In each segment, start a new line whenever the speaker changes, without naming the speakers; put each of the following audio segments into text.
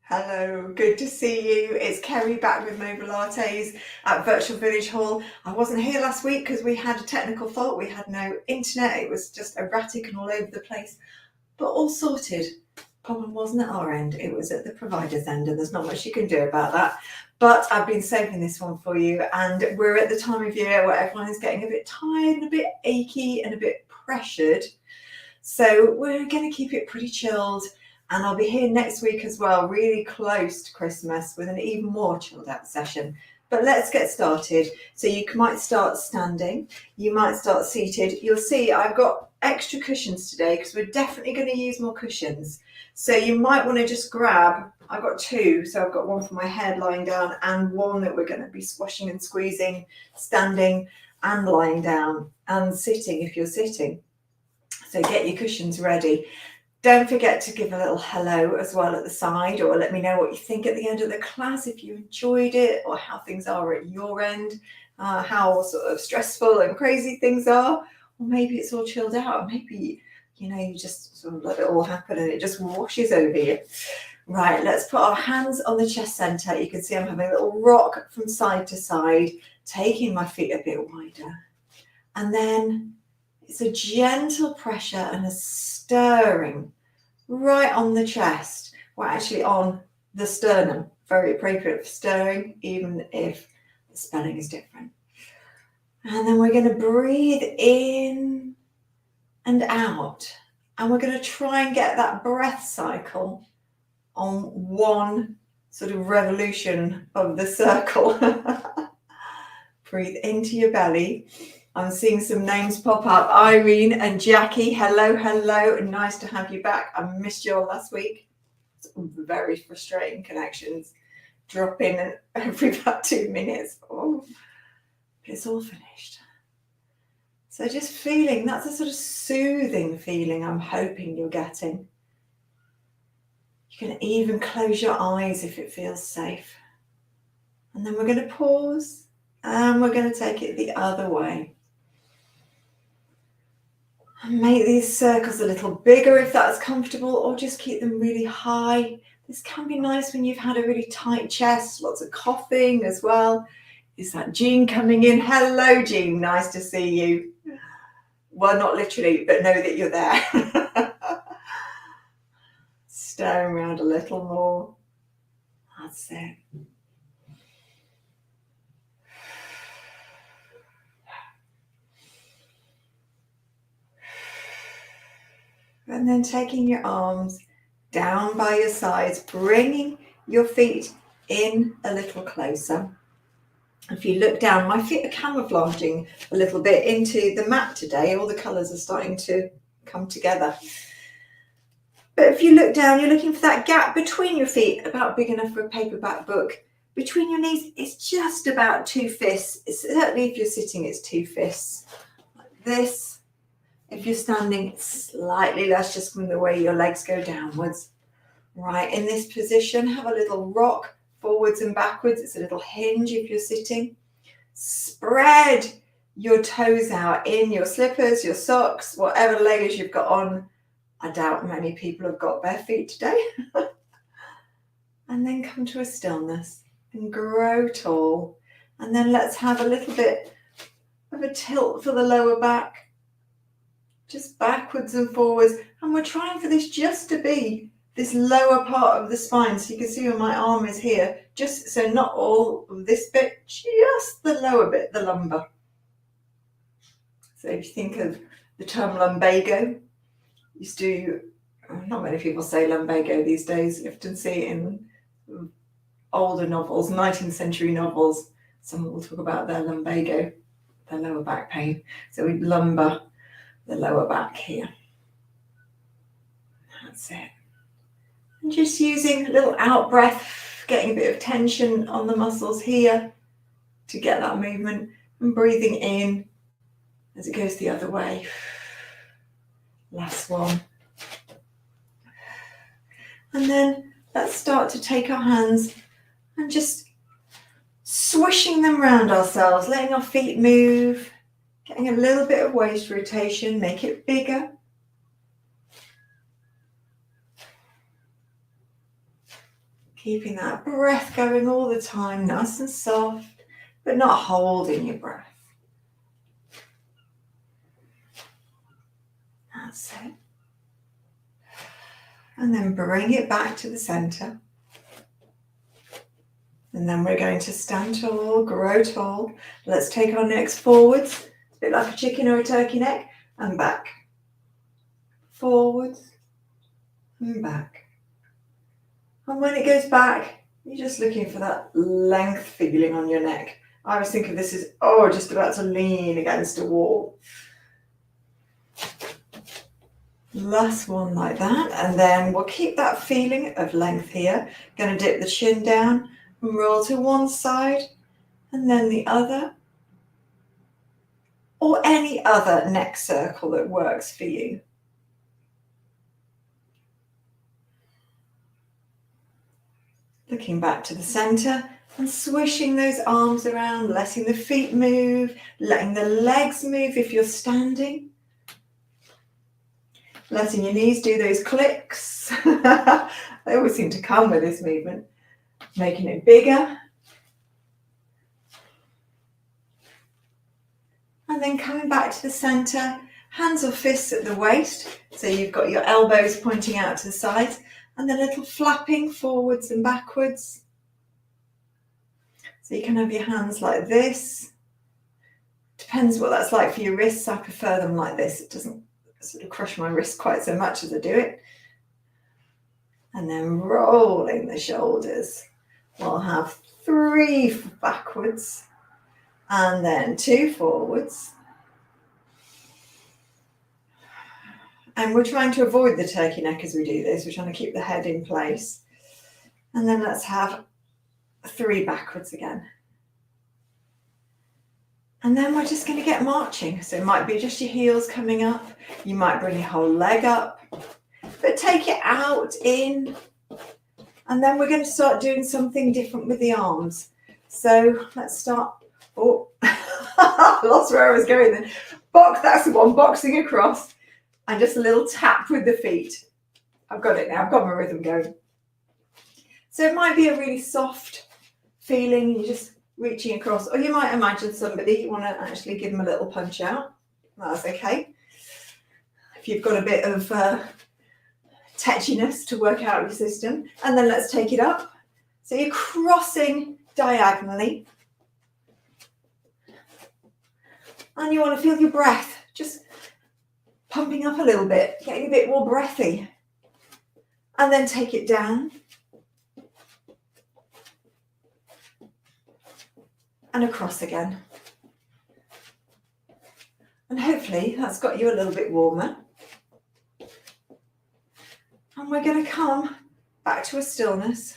Hello, good to see you. It's Kerry back with Mobilates at Virtual Village Hall. I wasn't here last week because we had a technical fault. We had no internet. It was just erratic and all over the place, but all sorted. Problem wasn't at our end. It was at the provider's end, and there's not much you can do about that. But I've been saving this one for you, and we're at the time of year where everyone is getting a bit tired and a bit achy and a bit pressured. So we're going to keep it pretty chilled. And I'll be here next week as well, really close to Christmas, with an even more chilled out session. But let's get started. So you might start standing, you might start seated. You'll see I've got extra cushions today because we're definitely going to use more cushions. So you might want to just grab, I've got two, so I've got one for my head lying down and one that we're going to be squashing and squeezing, standing and lying down and sitting if you're sitting. So get your cushions ready. Don't forget to give a little hello as well at the side, or let me know what you think at the end of the class, if you enjoyed it or how things are at your end, how sort of stressful and crazy things are, or maybe it's all chilled out. Maybe, you just sort of let it all happen and it just washes over you. Right, let's put our hands on the chest center. You can see I'm having a little rock from side to side, taking my feet a bit wider. And then it's a gentle pressure and a stirring right on the chest. We're actually on the sternum. Very appropriate for stirring, even if the spelling is different. And then we're going to breathe in and out. And we're going to try and get that breath cycle on one sort of revolution of the circle. Breathe into your belly. I'm seeing some names pop up. Irene and Jackie, hello. Nice to have you back. I missed you all last week. It's very frustrating connections. Drop in every about 2 minutes. Oh, it's all finished. So just feeling, that's a sort of soothing feeling I'm hoping you're getting. You can even close your eyes if it feels safe. And then we're going to pause and we're going to take it the other way. And make these circles a little bigger if that's comfortable, or just keep them really high. This can be nice when you've had a really tight chest, lots of coughing as well. Is that Jean coming in? Hello, Jean. Nice to see you. Well, not literally, but know that you're there. Staring around a little more. That's it. And then taking your arms down by your sides, bringing your feet in a little closer. If you look down, my feet are camouflaging a little bit into the mat today. All the colours are starting to come together. But if you look down, you're looking for that gap between your feet, about big enough for a paperback book. Between your knees, it's just about 2 fists. Certainly if you're sitting, it's 2 fists. Like this. If you're standing, it's slightly less, just from the way your legs go downwards. Right, in this position, have a little rock forwards and backwards. It's a little hinge if you're sitting. Spread your toes out in your slippers, your socks, whatever layers you've got on. I doubt many people have got bare feet today. And then come to a stillness and grow tall. And then let's have a little bit of a tilt for the lower back. Just backwards and forwards, and we're trying for this just to be this lower part of the spine. So you can see where my arm is here, just so not all of this bit, just the lower bit, the lumbar. So if you think of the term lumbago, not many people say lumbago these days. You often see it in older novels, 19th century novels. Someone will talk about their lumbago, their lower back pain. So we lumbar the lower back here. That's it. And just using a little out breath, getting a bit of tension on the muscles here to get that movement, and breathing in as it goes the other way. Last one. And then let's start to take our hands and just swishing them around ourselves, letting our feet move. Getting a little bit of waist rotation, make it bigger. Keeping that breath going all the time, nice and soft, but not holding your breath. That's it. And then bring it back to the center. And then we're going to stand tall, grow tall. Let's take our necks forwards, a bit like a chicken or a turkey neck, and back. Forwards and back. And when it goes back, you're just looking for that length feeling on your neck. I always think of this as, oh, just about to lean against a wall. Last one like that, and then we'll keep that feeling of length here. Going to dip the chin down and roll to one side and then the other, or any other neck circle that works for you. Looking back to the center and swishing those arms around, letting the feet move, letting the legs move if you're standing. Letting your knees do those clicks. They always seem to come with this movement. Making it bigger. And then coming back to the center, hands or fists at the waist. So you've got your elbows pointing out to the sides and the little flapping forwards and backwards. So you can have your hands like this. Depends what that's like for your wrists. I prefer them like this. It doesn't sort of crush my wrist quite so much as I do it. And then rolling the shoulders. We'll have 3 backwards and then 2 forwards. And we're trying to avoid the turkey neck as we do this. We're trying to keep the head in place. And then let's have 3 backwards again. And then we're just going to get marching. So it might be just your heels coming up. You might bring your whole leg up. But take it out, in. And then we're going to start doing something different with the arms. So let's start. Oh, I lost where I was going then. That's the one, boxing across. And just a little tap with the feet. I've got it now. I've got my rhythm going. So it might be a really soft feeling. You're just reaching across, or you might imagine somebody, you want to actually give them a little punch out. That's okay. If you've got a bit of tetchiness to work out your system. And then let's take it up. So you're crossing diagonally. And you want to feel your breath just pumping up a little bit, getting a bit more breathy. And then take it down. And across again. And hopefully that's got you a little bit warmer. And we're going to come back to a stillness.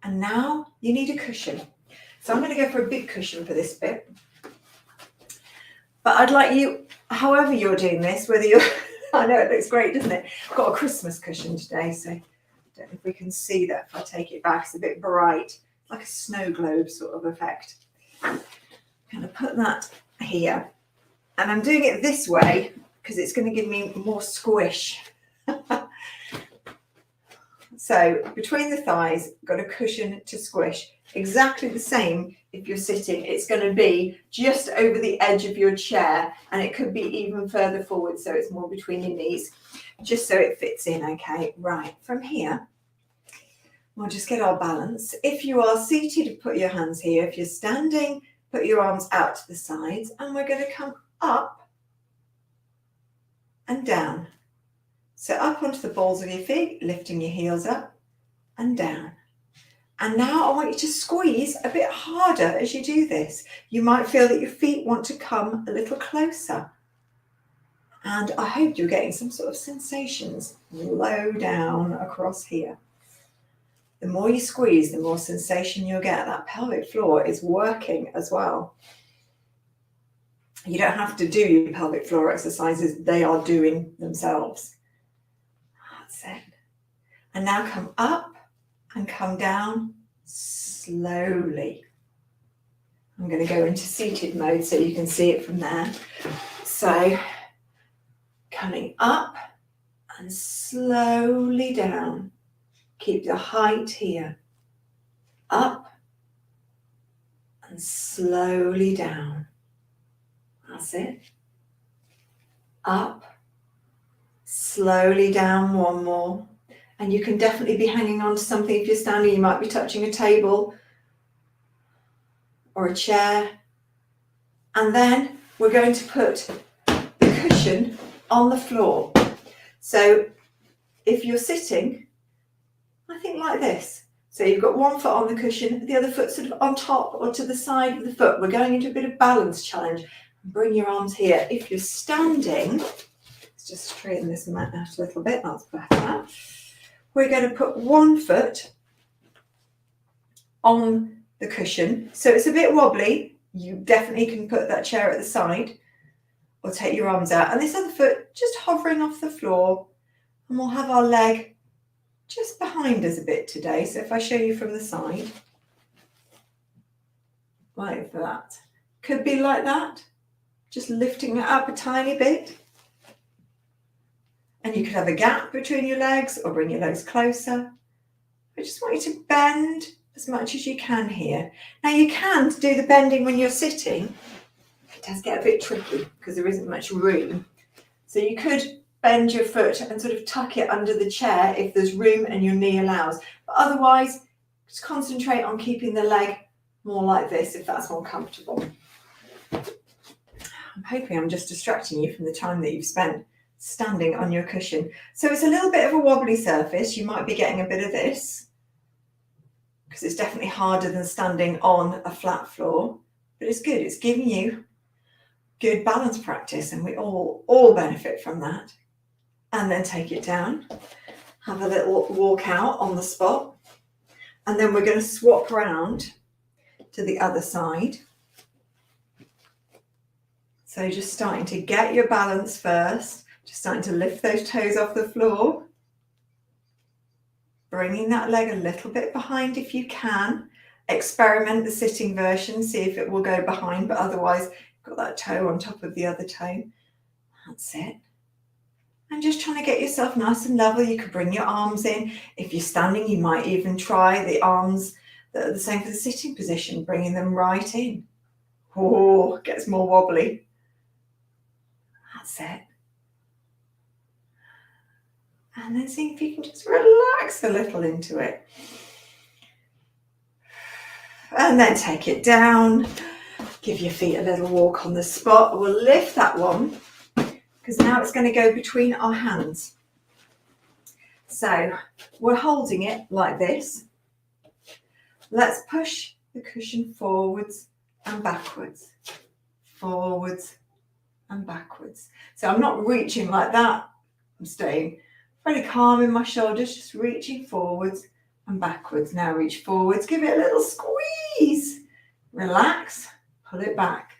And now you need a cushion. So I'm going to go for a big cushion for this bit. But I'd like you, however you're doing this, whether you're, I know it looks great, doesn't it? I've got a Christmas cushion today, so I don't know if we can see that if I take it back. It's a bit bright, like a snow globe sort of effect. I'm going to put that here. And I'm doing it this way because it's going to give me more squish. So between the thighs, got a cushion to squish. Exactly the same if you're sitting. It's going to be just over the edge of your chair, and it could be even further forward, so it's more between your knees, just so it fits in. Okay, right, from here, we'll just get our balance. If you are seated, put your hands here. If you're standing, put your arms out to the sides, and we're going to come up and down. So up onto the balls of your feet, lifting your heels up and down. And now I want you to squeeze a bit harder as you do this. You might feel that your feet want to come a little closer. And I hope you're getting some sort of sensations low down across here. The more you squeeze, the more sensation you'll get. That pelvic floor is working as well. You don't have to do your pelvic floor exercises. They are doing themselves. That's it. And now come up and come down slowly. I'm going to go into seated mode so you can see it from there. So coming up and slowly down. Keep the height here. up and slowly down. That's it. Up, slowly down, one more. And you can definitely be hanging on to something. If you're standing, you might be touching a table or a chair. And then we're going to put the cushion on the floor. So if you're sitting, I think like this. So you've got one foot on the cushion, the other foot sort of on top or to the side of the foot. We're going into a bit of balance challenge. Bring your arms here. If you're standing, let's just straighten this mat out a little bit. That's better. We're going to put one foot on the cushion. So it's a bit wobbly. You definitely can put that chair at the side or take your arms out. And this other foot just hovering off the floor. And we'll have our leg just behind us a bit today. So if I show you from the side, like that. Could be like that. Just lifting it up a tiny bit. And you could have a gap between your legs or bring your legs closer. I just want you to bend as much as you can here. Now you can do the bending when you're sitting. It does get a bit tricky because there isn't much room. So you could bend your foot and sort of tuck it under the chair if there's room and your knee allows. But otherwise, just concentrate on keeping the leg more like this if that's more comfortable. I'm hoping I'm just distracting you from the time that you've spent standing on your cushion. So it's a little bit of a wobbly surface. You might be getting a bit of this because it's definitely harder than standing on a flat floor, but it's good. It's giving you good balance practice and we all benefit from that. And then take it down, have a little walk out on the spot, and then we're going to swap around to the other side. So just starting to get your balance first. Just starting to lift those toes off the floor. Bringing that leg a little bit behind if you can. Experiment the sitting version, see if it will go behind, but otherwise got that toe on top of the other toe. That's it. And just trying to get yourself nice and level. You could bring your arms in. If you're standing, you might even try the arms that are the same for the sitting position, bringing them right in. Oh, it gets more wobbly. That's it. And then see if you can just relax a little into it. And then take it down. Give your feet a little walk on the spot. We'll lift that one because now it's going to go between our hands. So we're holding it like this. Let's push the cushion forwards and backwards. Forwards and backwards. So I'm not reaching like that. I'm staying really calm in my shoulders, just reaching forwards and backwards. Now reach forwards, give it a little squeeze. Relax, pull it back.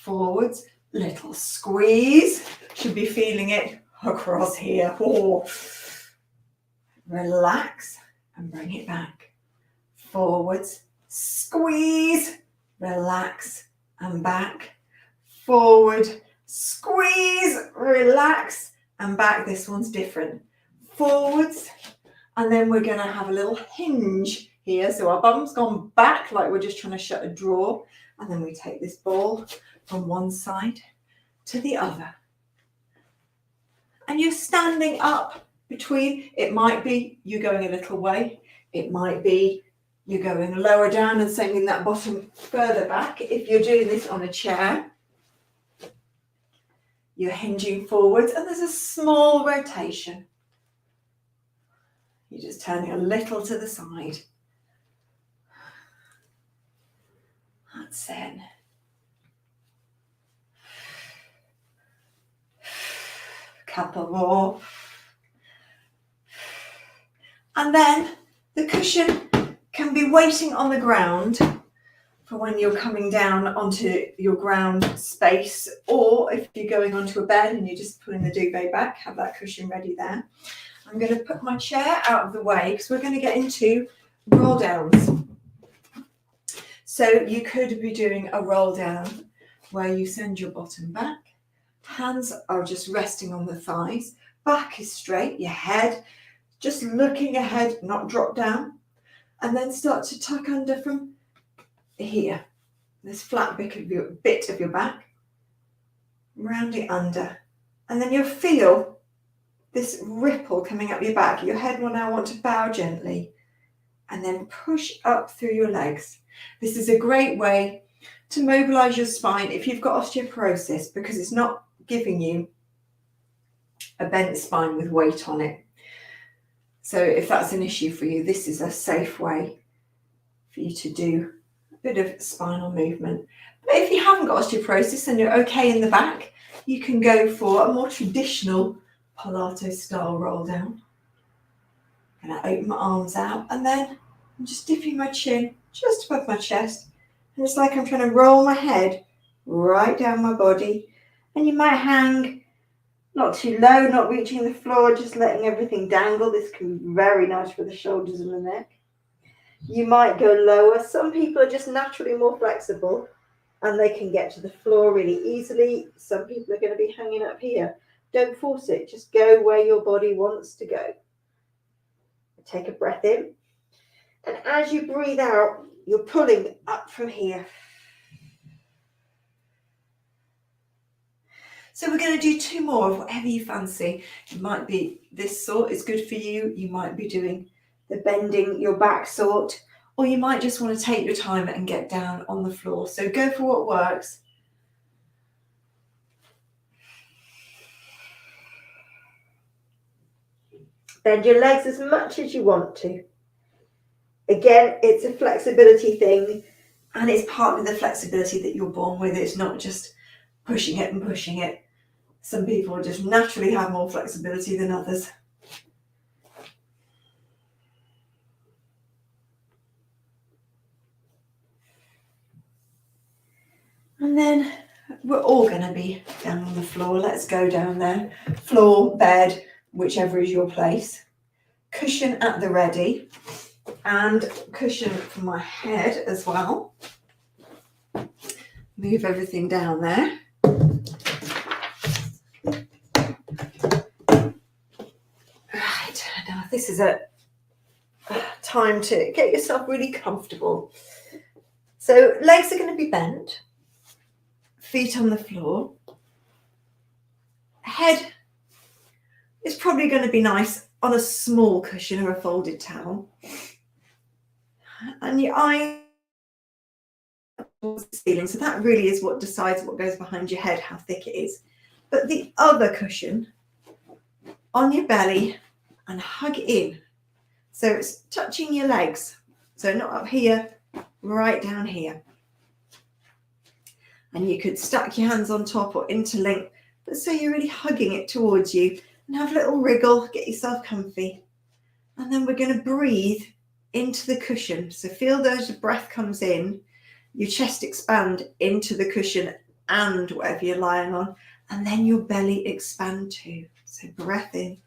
Forwards, little squeeze. Should be feeling it across here. Oh. Relax and bring it back. Forwards, squeeze, relax and back. Forward, squeeze, relax and back. This one's different. Forwards, and then we're going to have a little hinge here. So our bum's gone back like we're just trying to shut a drawer. And then we take this ball from one side to the other. And you're standing up between. It might be you going a little way. It might be you're going lower down and sending that bottom further back. If you're doing this on a chair, you're hinging forwards and there's a small rotation. You're just turning a little to the side. That's it. Couple more. And then the cushion can be waiting on the ground for when you're coming down onto your ground space, or if you're going onto a bed and you're just pulling the duvet back, have that cushion ready there. I'm going to put my chair out of the way because we're going to get into roll downs. So you could be doing a roll down where you send your bottom back, hands are just resting on the thighs, back is straight, your head just looking ahead, not drop down. And then start to tuck under from here, this flat bit of your back, round it under. And then you'll feel this ripple coming up your back. Your head will now want to bow gently and then push up through your legs. This is a great way to mobilize your spine if you've got osteoporosis, because it's not giving you a bent spine with weight on it. So if that's an issue for you, this is a safe way for you to do a bit of spinal movement. But if you haven't got osteoporosis and you're okay in the back, you can go for a more traditional Pilates style roll down. I'm going to open my arms out and then I'm just dipping my chin just above my chest. And it's like I'm trying to roll my head right down my body. And you might hang not too low, not reaching the floor, just letting everything dangle. This can be very nice for the shoulders and the neck. You might go lower. Some people are just naturally more flexible and they can get to the floor really easily. Some people are going to be hanging up here. Don't force it. Just go where your body wants to go. Take a breath in. And as you breathe out, you're pulling up from here. So we're going to do 2 more of whatever you fancy. It might be this sort is good for you. You might be doing the bending your back sort, or you might just want to take your time and get down on the floor. So go for what works. Bend your legs as much as you want to. Again, it's a flexibility thing, and it's partly the flexibility that you're born with. It's not just pushing it and pushing it. Some people just naturally have more flexibility than others. And then we're all going to be down on the floor. Let's go down there. Floor, bed, whichever is your place. Cushion at the ready. And cushion for my head as well. Move everything down there. Right, now this is a time to get yourself really comfortable. So legs are going to be bent, feet on the floor. Head is probably going to be nice on a small cushion or a folded towel. And your eyes towards the ceiling. So that really is what decides what goes behind your head, how thick it is. But the other cushion on your belly and hug in. So it's touching your legs. So not up here, right down here. And you could stack your hands on top or interlink, but so you're really hugging it towards you, and have a little wriggle, get yourself comfy. And then we're going to breathe into the cushion. So feel as the breath comes in, your chest expand into the cushion and whatever you're lying on, and then your belly expand too. So breath in.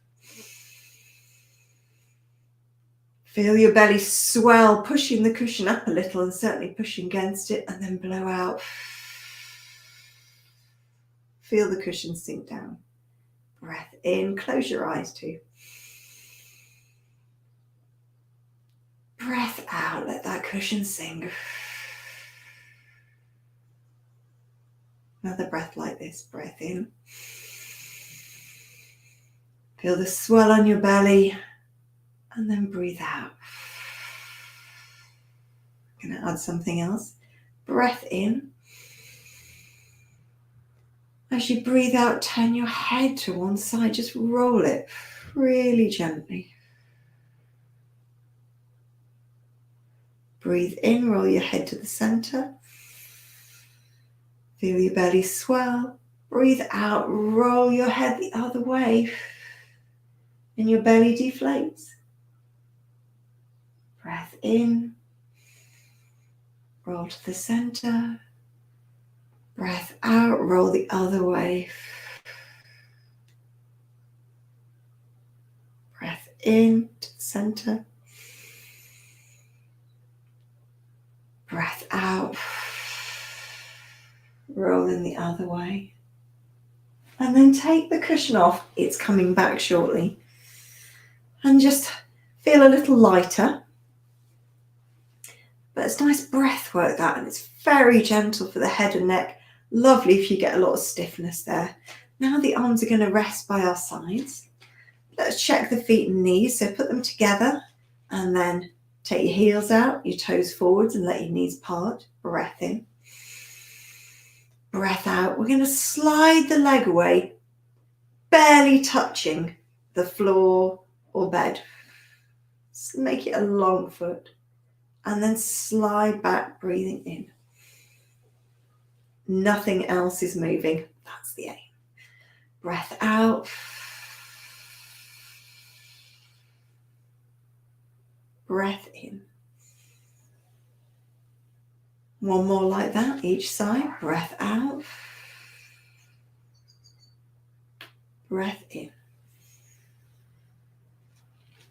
Feel your belly swell, pushing the cushion up a little and certainly pushing against it, and then blow out. Feel the cushion sink down. Breath in, close your eyes too. Breath out, let that cushion sink. Another breath like this, breath in. Feel the swell on your belly, and then breathe out. I'm going to add something else. Breath in. As you breathe out, turn your head to one side, just roll it really gently. Breathe in, roll your head to the center. Feel your belly swell. Breathe out, roll your head the other way, and your belly deflates. Breath in, roll to the center. Breath out, roll the other way. Breath in to the center. Breath out, rolling the other way. And then take the cushion off. It's coming back shortly. And just feel a little lighter. But it's nice breath work that, and it's very gentle for the head and neck. Lovely if you get a lot of stiffness there. Now the arms are going to rest by our sides. Let's check the feet and knees. So put them together and then take your heels out, your toes forwards, and let your knees part. Breath in. Breath out. We're going to slide the leg away, barely touching the floor or bed. Just make it a long foot. And then slide back, breathing in. Nothing else is moving. That's the aim. Breath out. Breath in. One more like that, each side. Breath out. Breath in.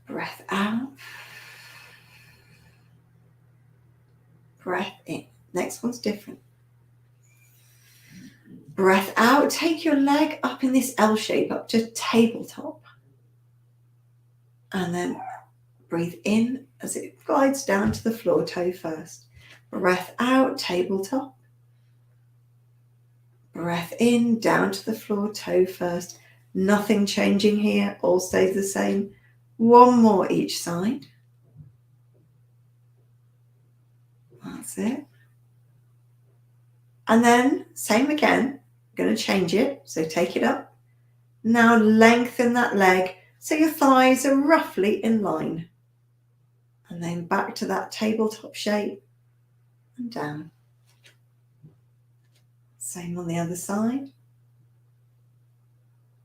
Breath out. Breath in. Next one's different. Breath out. Take your leg up in this L shape, up to tabletop. And then breathe in as it glides down to the floor, toe first. Breath out, tabletop. Breath in, down to the floor, toe first. Nothing changing here, all stays the same. One more each side. That's it. And then, same again, I'm going to change it, so take it up. Now lengthen that leg so your thighs are roughly in line. And then back to that tabletop shape and down. Same on the other side.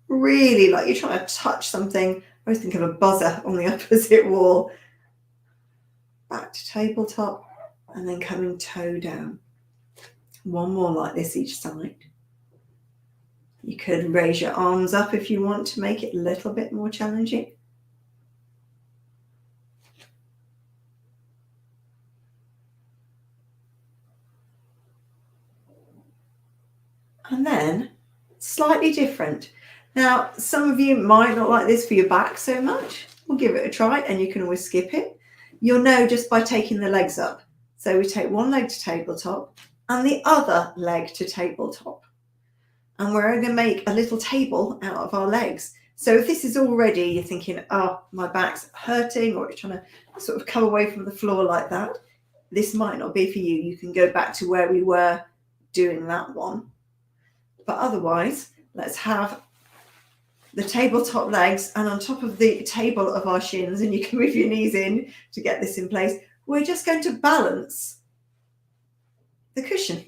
Really like you're trying to touch something. I always think of a buzzer on the opposite wall. Back to tabletop and then coming toe down. One more like this each side. You could raise your arms up if you want to make it a little bit more challenging. And then slightly different. Now, some of you might not like this for your back so much. We'll give it a try and you can always skip it. You'll know just by taking the legs up. So we take one leg to tabletop and the other leg to tabletop. And we're going to make a little table out of our legs. So if this is already, you're thinking, oh, my back's hurting, or you're trying to sort of come away from the floor like that, this might not be for you. You can go back to where we were doing that one. But otherwise, let's have the tabletop legs and on top of the table of our shins, and you can move your knees in to get this in place. We're just going to balance the cushion.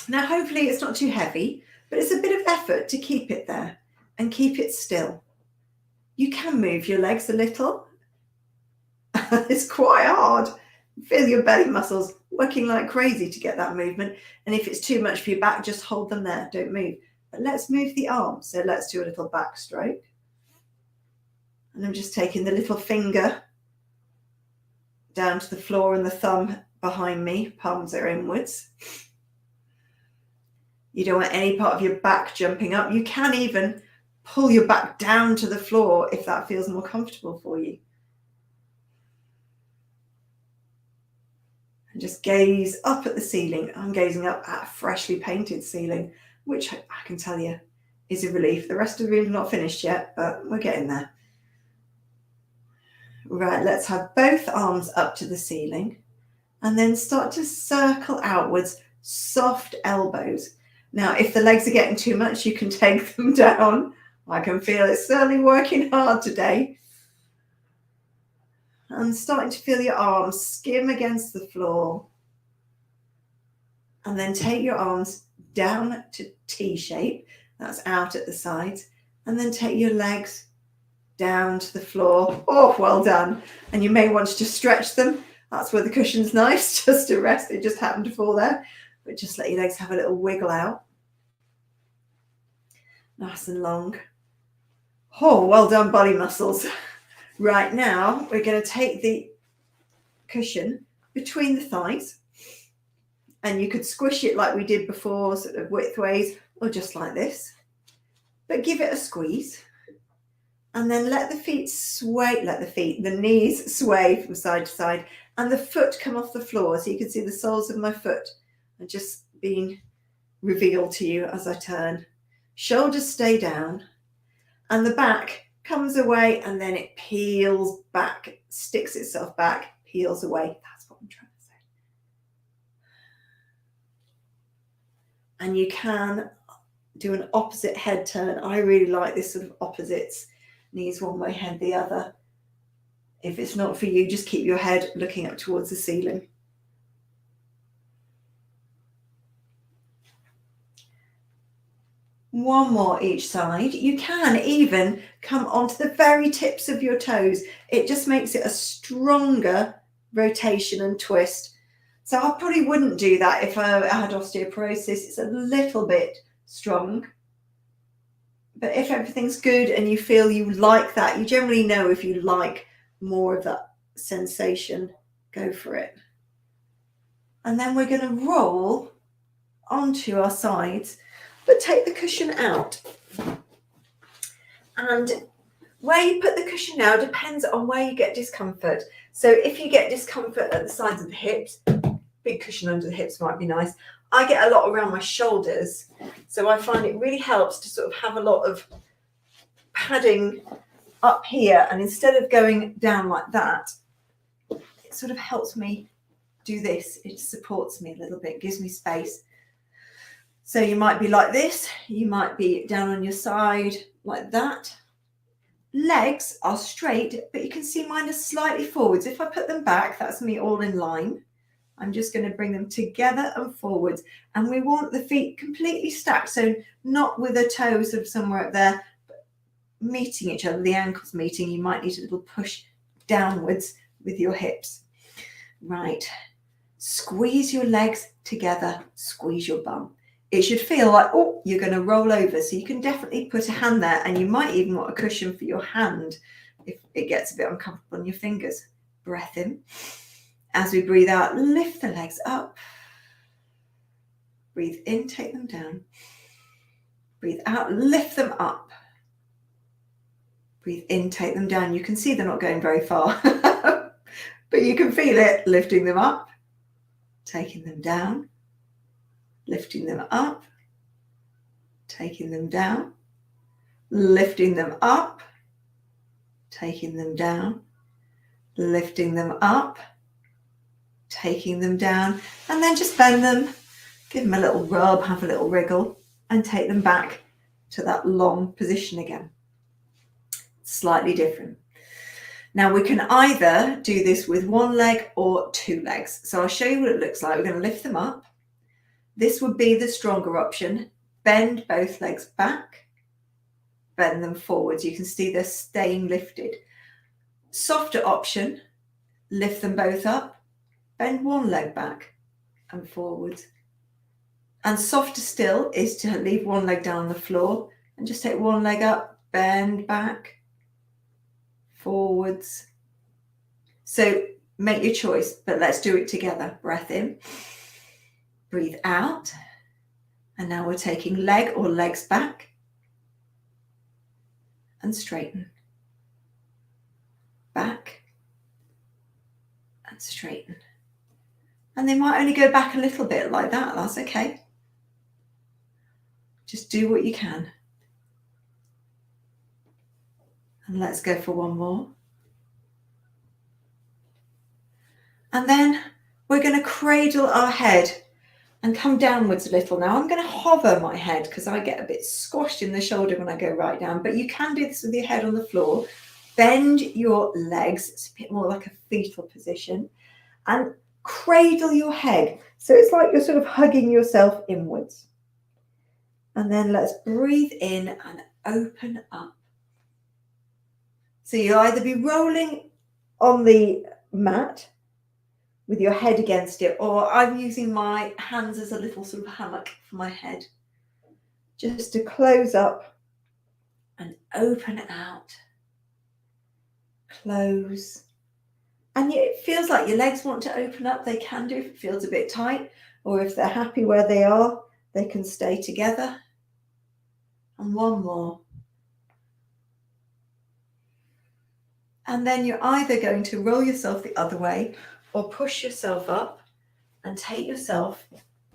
Now, hopefully it's not too heavy, but it's a bit of effort to keep it there and keep it still. You can move your legs a little. It's quite hard. Feel your belly muscles working like crazy to get that movement. And if it's too much for your back, just hold them there. Don't move. But let's move the arms. So let's do a little back stroke. And I'm just taking the little finger down to the floor and the thumb behind me. Palms are inwards. You don't want any part of your back jumping up. You can even pull your back down to the floor if that feels more comfortable for you. And just gaze up at the ceiling. I'm gazing up at a freshly painted ceiling, which I can tell you is a relief. The rest of the room's not finished yet, but we're getting there. Right, let's have both arms up to the ceiling and then start to circle outwards, soft elbows. Now, if the legs are getting too much, you can take them down. I can feel it's certainly working hard today. And starting to feel your arms skim against the floor. And then take your arms down to T shape. That's out at the sides. And then take your legs down to the floor. Oh, well done. And you may want to stretch them. That's where the cushion's nice, just to rest. It just happened to fall there. But just let your legs have a little wiggle out. Nice and long. Oh, well done, body muscles. Right, now we're going to take the cushion between the thighs. And you could squish it like we did before, sort of widthways, or just like this. But give it a squeeze. And then let the feet sway, the knees sway from side to side, and the foot come off the floor. So you can see the soles of my foot are just being revealed to you as I turn. Shoulders stay down, and the back comes away, and then it peels back, sticks itself back, peels away. That's what I'm trying to say. And you can do an opposite head turn. I really like this sort of opposites. Knees one way, head the other. If it's not for you, just keep your head looking up towards the ceiling. One more each side. You can even come onto the very tips of your toes. It just makes it a stronger rotation and twist. So I probably wouldn't do that if I had osteoporosis. It's a little bit strong. But if everything's good and you feel you like that, you generally know if you like more of that sensation, go for it. And then we're going to roll onto our sides, but take the cushion out. And where you put the cushion now depends on where you get discomfort. So if you get discomfort at the sides of the hips, big cushion under the hips might be nice. I get a lot around my shoulders, so I find it really helps to sort of have a lot of padding up here, and instead of going down like that, it sort of helps me do this. It supports me a little bit, gives me space. So you might be like this, you might be down on your side like that. Legs are straight, but you can see mine are slightly forwards. If I put them back, that's me all in line. I'm just going to bring them together and forwards, and we want the feet completely stacked, so not with a toe sort of somewhere up there, but meeting each other, the ankles meeting. You might need a little push downwards with your hips. Right, squeeze your legs together, squeeze your bum. It should feel like, oh, you're going to roll over, so you can definitely put a hand there, and you might even want a cushion for your hand if it gets a bit uncomfortable on your fingers. Breath in. As we breathe out, lift the legs up. Breathe in, take them down. Breathe out, lift them up. Breathe in, take them down. You can see they're not going very far, but you can feel it, lifting them up, taking them down, lifting them up, taking them down, lifting them up, taking them down, lifting them up, taking them down, and then just bend them, give them a little rub, have a little wriggle, and take them back to that long position again. Slightly different. Now we can either do this with one leg or two legs. So I'll show you what it looks like. We're going to lift them up. This would be the stronger option. Bend both legs back, bend them forwards. You can see they're staying lifted. Softer option, lift them both up, bend one leg back and forwards. And softer still is to leave one leg down on the floor and just take one leg up, bend back, forwards. So make your choice, but let's do it together. Breath in, breathe out. And now we're taking leg or legs back and straighten. Back and straighten. And they might only go back a little bit like that. That's okay. Just do what you can. And let's go for one more. And then we're going to cradle our head and come downwards a little. Now I'm going to hover my head because I get a bit squashed in the shoulder when I go right down, but you can do this with your head on the floor. Bend your legs. It's a bit more like a fetal position, and cradle your head. So it's like you're sort of hugging yourself inwards. And then let's breathe in and open up. So you'll either be rolling on the mat with your head against it, or I'm using my hands as a little sort of hammock for my head, just to close up and open out. Close. And it feels like your legs want to open up. They can do if it feels a bit tight, or if they're happy where they are, they can stay together. And one more. And then you're either going to roll yourself the other way or push yourself up and take yourself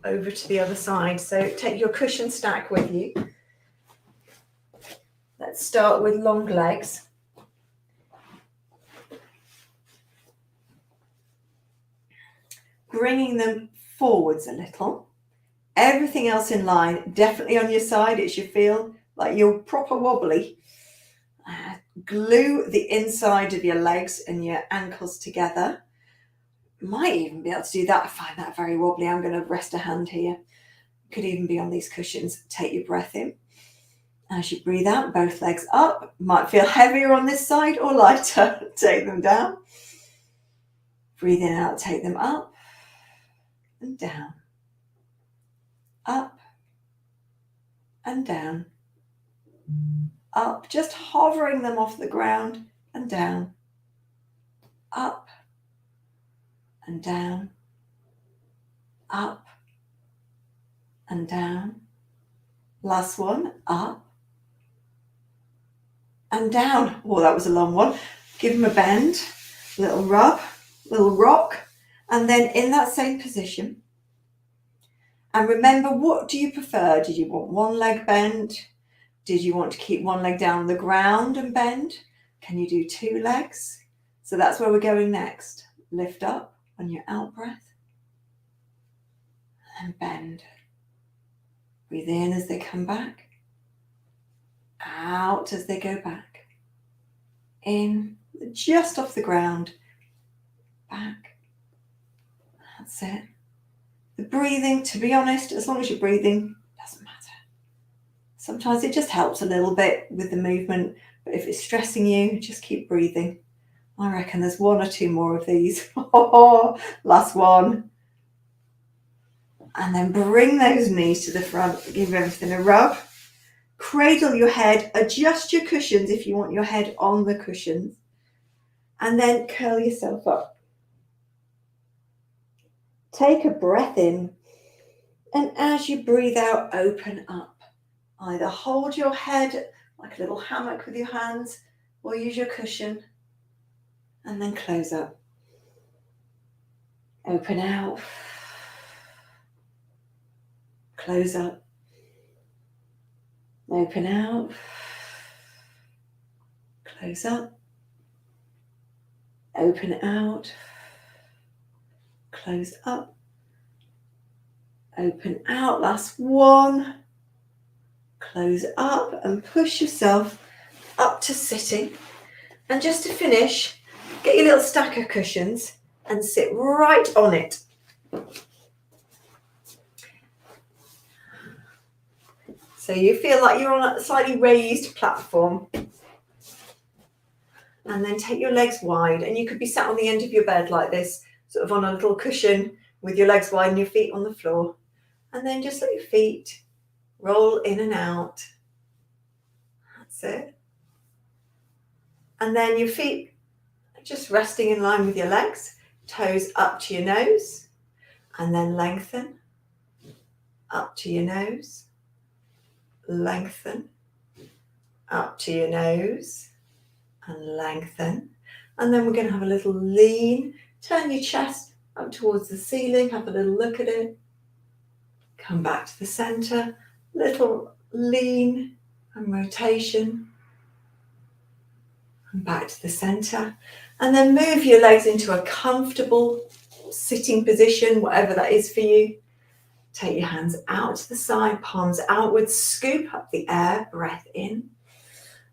over to the other side. So take your cushion stack with you. Let's start with long legs. Bringing them forwards a little. Everything else in line, definitely on your side. It should feel like you're proper wobbly. Glue the inside of your legs and your ankles together. Might even be able to do that. I find that very wobbly. I'm going to rest a hand here. Could even be on these cushions. Take your breath in. As you breathe out, both legs up. Might feel heavier on this side or lighter. Take them down. Breathing out, take them up and down. Up and down. Up, just hovering them off the ground and down. Up and down. Up and down. Last one, up and down. Oh, that was a long one. Give them a bend, little rub, little rock, and then in that same position. And remember, what do you prefer? Did you want one leg bent? Did you want to keep one leg down on the ground and bend? Can you do two legs? So that's where we're going next. Lift up on your out breath and bend. Breathe in as they come back. Out as they go back. In, just off the ground. Back. That's it. The breathing, to be honest, as long as you're breathing, doesn't matter. Sometimes it just helps a little bit with the movement, but if it's stressing you, just keep breathing. I reckon there's one or two more of these. Last one. And then bring those knees to the front, give everything a rub. Cradle your head, adjust your cushions if you want your head on the cushions. And then curl yourself up. Take a breath in, and as you breathe out, open up. Either hold your head like a little hammock with your hands, or use your cushion, and then close up. Open out. Close up. Open out. Close up. Open out. Close up. Open out. Last one. Close up and push yourself up to sitting. And just to finish, get your little stack of cushions and sit right on it. So you feel like you're on a slightly raised platform. And then take your legs wide, and you could be sat on the end of your bed like this, sort of on a little cushion with your legs wide and your feet on the floor. And then just let your feet roll in and out. That's it. And then your feet just resting in line with your legs, toes up to your nose, and then lengthen, up to your nose, lengthen, up to your nose, and lengthen. And then we're going to have a little lean. Turn your chest up towards the ceiling, have a little look at it. Come back to the center, little lean and rotation. And back to the center. And then move your legs into a comfortable sitting position, whatever that is for you. Take your hands out to the side, palms outwards, scoop up the air, breath in.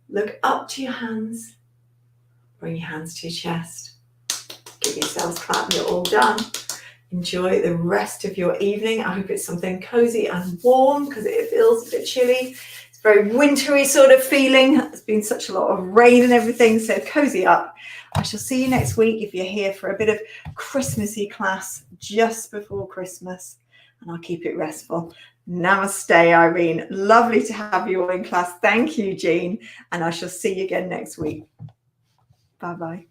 Look up to your hands. Bring your hands to your chest. Give yourselves a clap, you're all done. Enjoy the rest of your evening. I hope it's something cozy and warm because it feels a bit chilly. It's very wintry sort of feeling. There's been such a lot of rain and everything, so cozy up. I shall see you next week if you're here for a bit of Christmassy class just before Christmas, and I'll keep it restful. Namaste, Irene. Lovely to have you all in class. Thank you, Jean, and I shall see you again next week. Bye-bye.